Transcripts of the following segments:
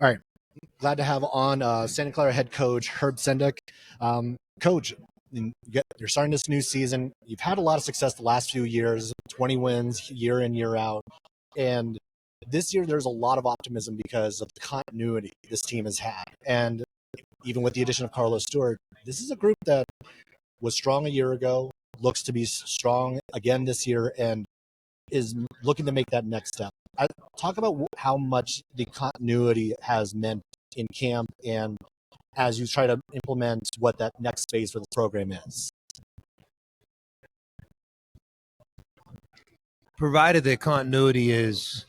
All right. Glad to have on Santa Clara head coach Herb Sendek. Coach, you're starting this new season. You've had a lot of success the last few years, 20 wins year in, year out. And this year, there's a lot of optimism because of the continuity this team has had. And even with the addition of Carlos Stewart, this is a group that was strong a year ago, looks to be strong again this year, and is looking to make that next step. Talk about how much the continuity has meant in camp and as you try to implement what that next phase for the program is. Provided that continuity is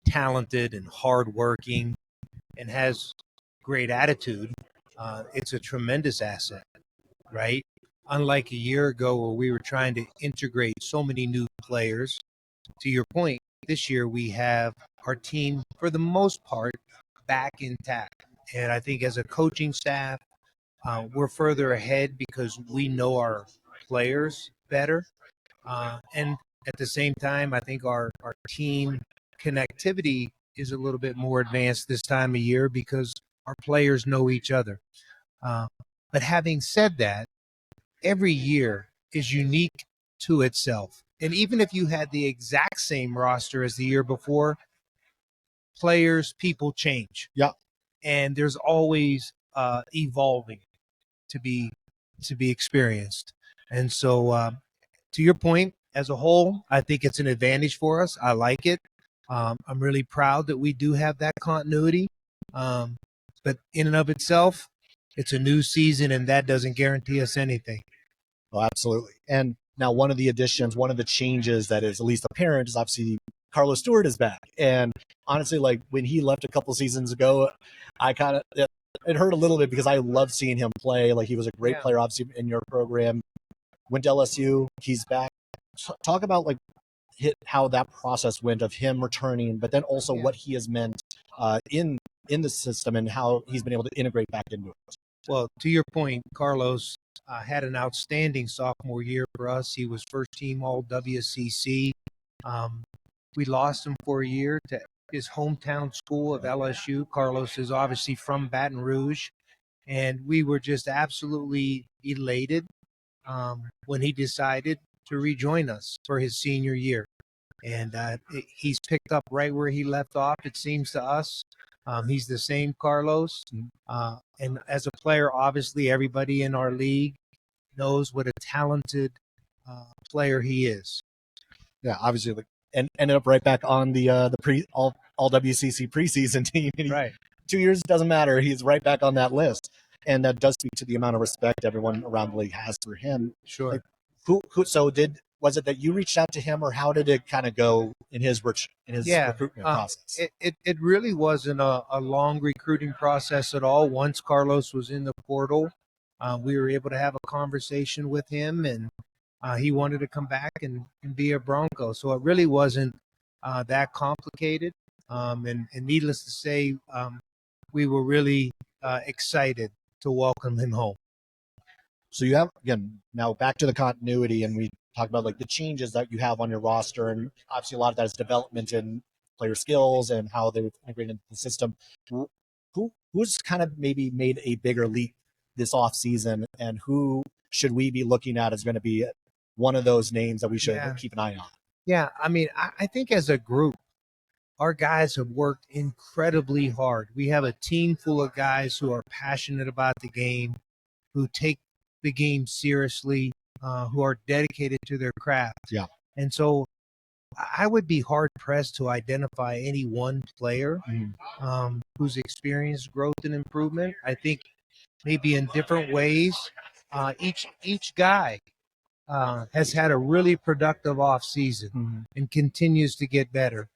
talented and hardworking and has great attitude, it's a tremendous asset, right? Unlike a year ago where we were trying to integrate so many new players, to your point, this year we have our team, for the most part, back intact. And I think as a coaching staff, we're further ahead because we know our players better. And at the same time, I think our team connectivity is a little bit more advanced this time of year because our players know each other. But having said that, every year is unique to itself. And even if you had the exact same roster as the year before, players, people change. Yeah. And there's always evolving to be experienced. And so to your point, as a whole, I think it's an advantage for us. I like it. I'm really proud that we do have that continuity. But in and of itself, it's a new season, and that doesn't guarantee us anything. Oh, absolutely. And now one of the additions, one of the changes that is at least apparent is obviously Carlos Stewart is back. And honestly, like when he left a couple seasons ago, I kind of it hurt a little bit because I love seeing him play. Like he was a great player, obviously, in your program. Went to LSU, he's back. Talk about like how that process went of him returning, but then also what he has meant in the system and how he's been able to integrate back into it. Well, to your point, Carlos had an outstanding sophomore year for us. He was first team all WCC. We lost him for a year to his hometown school of LSU. Carlos is obviously from Baton Rouge, and we were just absolutely elated when he decided to rejoin us for his senior year. And he's picked up right where he left off, it seems to us. He's the same Carlos. And as a player, obviously, everybody in our league knows what a talented player he is. Yeah, obviously, and ended up right back on the all WCC preseason team. Right. 2 years doesn't matter. He's right back on that list, and that does speak to the amount of respect everyone around the league has for him. Sure. Like, was it that you reached out to him, or how did it kind of go in his recruitment process? It really wasn't a long recruiting process at all. Once Carlos was in the portal, we were able to have a conversation with him, and he wanted to come back and be a Bronco. So it really wasn't that complicated. And needless to say, we were really excited to welcome him home. So you have, again, now back to the continuity, and we talk about like the changes that you have on your roster, and obviously a lot of that is development in player skills and how they've integrated into the system. Who's kind of maybe made a bigger leap this offseason, and who should we be looking at as going to be one of those names that we should keep an eye on? Yeah, I mean, I think as a group, our guys have worked incredibly hard. We have a team full of guys who are passionate about the game, who take the game seriously, who are dedicated to their craft. Yeah. And so I would be hard pressed to identify any one player who's experienced growth and improvement. I think maybe in different ways, each guy has had a really productive off season and continues to get better.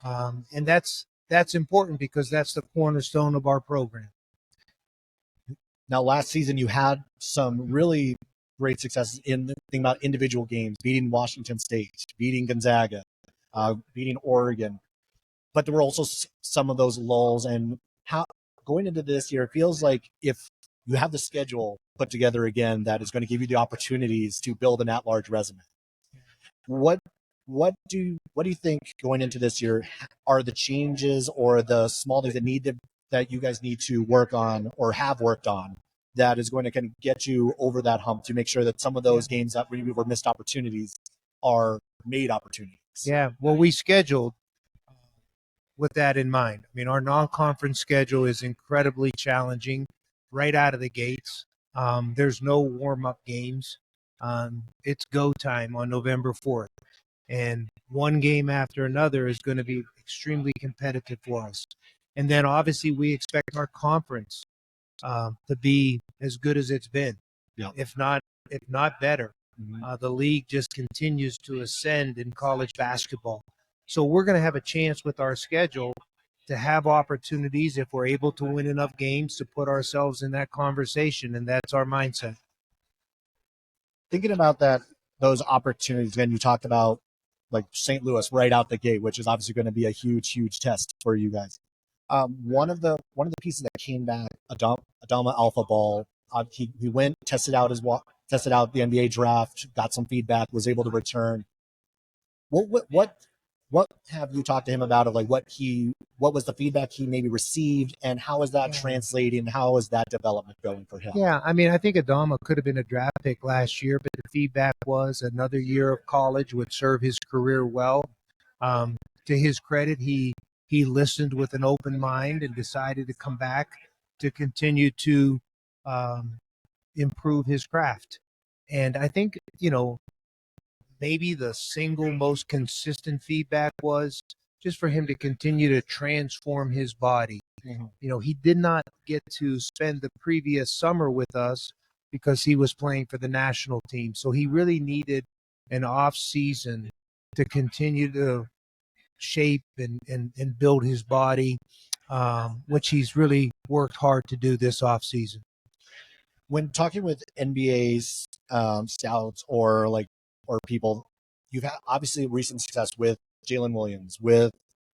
And that's important because that's the cornerstone of our program. Now, last season, you had some really great successes in the thing about individual games, beating Washington State, beating Gonzaga, beating Oregon. But there were also some of those lulls. And how going into this year, it feels like if you have the schedule put together again, that is going to give you the opportunities to build an at-large resume. What do you think going into this year are the changes or the small things that need to that you guys need to work on or have worked on that is going to kind of get you over that hump to make sure that some of those games that maybe were missed opportunities are made opportunities? Yeah, well, we scheduled with that in mind. I mean, our non-conference schedule is incredibly challenging right out of the gates. There's no warm-up games. It's go time on November 4th. And one game after another is going to be extremely competitive for us. And then obviously we expect our conference to be as good as it's been, Yeah. if not better. Mm-hmm. The league just continues to ascend in college basketball. So we're going to have a chance with our schedule to have opportunities if we're able to win enough games to put ourselves in that conversation, and that's our mindset. Thinking about that, those opportunities, again, you talked about like St. Louis right out the gate, which is obviously going to be a huge test for you guys. One of the pieces that came back, Adama Alpha Ball, he went tested out the NBA draft, got some feedback, was able to return. What have you talked to him about of like what was the feedback he maybe received, and how is that translating? How is that development going for him? Yeah, I mean, I think Adama could have been a draft pick last year, but the feedback was another year of college would serve his career well. To his credit, he listened with an open mind and decided to come back to continue to improve his craft. And I think, maybe the single most consistent feedback was just for him to continue to transform his body. Mm-hmm. He did not get to spend the previous summer with us because he was playing for the national team. So he really needed an off season to continue to shape and build his body, which he's really worked hard to do this off season. When talking with NBA's scouts or people, you've had obviously recent success with Jalen Williams, with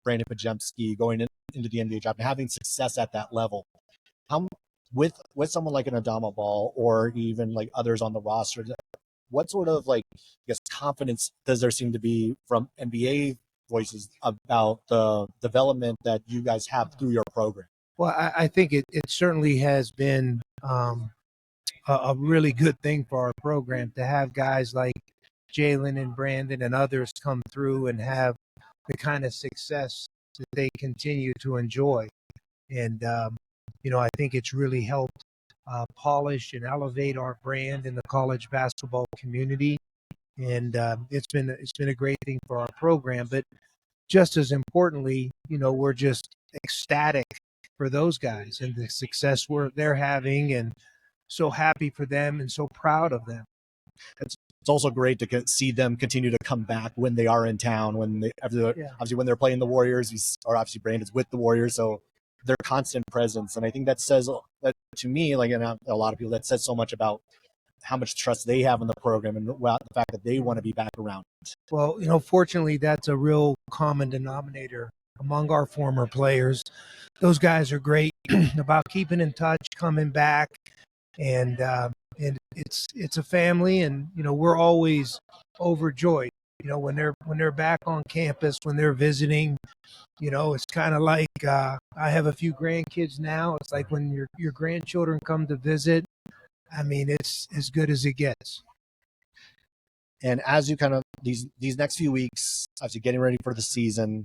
Brandon Pajemski going into the NBA draft and having success at that level. How with someone like an Adama Ball or even like others on the roster, what sort of confidence does there seem to be from NBA voices about the development that you guys have through your program? Well, I think it certainly has been a really good thing for our program to have guys like Jalen and Brandon and others come through and have the kind of success that they continue to enjoy. And, I think it's really helped polish and elevate our brand in the college basketball community. And it's been a great thing for our program. But just as importantly, we're just ecstatic for those guys and the success they're having, and so happy for them and so proud of them. It's also great to see them continue to come back when they are in town, obviously when they're playing the Warriors, or obviously Brandon's with the Warriors, so their constant presence. And I think that says that to me, and a lot of people, that says so much about how much trust they have in the program and the fact that they want to be back around. Well, fortunately, that's a real common denominator among our former players. Those guys are great about keeping in touch, coming back, and it's a family, and we're always overjoyed. When they're back on campus, when they're visiting, it's kind of like I have a few grandkids now. It's like when your grandchildren come to visit. I mean, it's as good as it gets. And as you kind of these next few weeks, as you're getting ready for the season,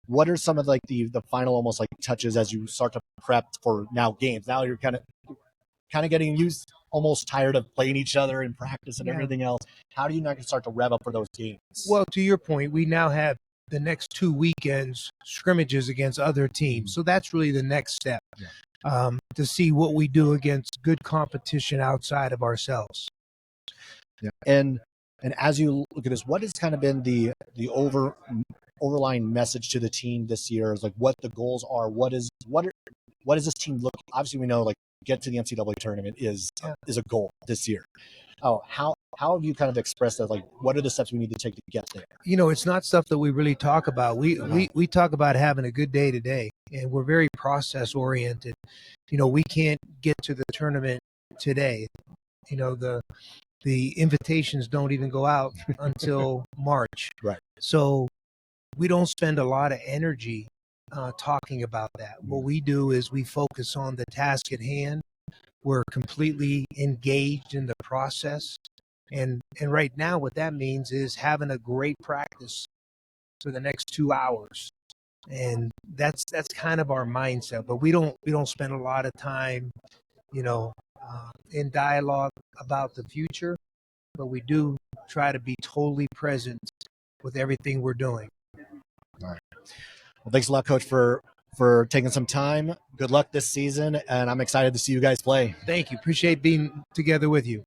what are some of the final almost touches as you start to prep for now games? Now you're kind of getting used, almost tired of playing each other in practice and everything else. How do you now start to rev up for those games? Well, to your point, we now have the next 2 weekends scrimmages against other teams. So that's really the next step, to see what we do against good competition outside of ourselves. Yeah. And as you look at this, what has kind of been the overlying message to the team this year? Is what the goals are? What does this team look? Obviously, we know get to the NCAA tournament is a goal this year. Oh, how have you kind of expressed that? What are the steps we need to take to get there? It's not stuff that we really talk about. We talk about having a good day today, and we're very process oriented. We can't get to the tournament today. The invitations don't even go out until March. Right. So we don't spend a lot of energy talking about that. What we do is we focus on the task at hand. We're completely engaged in the process. And right now, what that means is having a great practice for the next 2 hours. And that's kind of our mindset. But we don't spend a lot of time, in dialogue about the future. But we do try to be totally present with everything we're doing. All right. Well, thanks a lot, Coach, for taking some time. Good luck this season, and I'm excited to see you guys play. Thank you. Appreciate being together with you.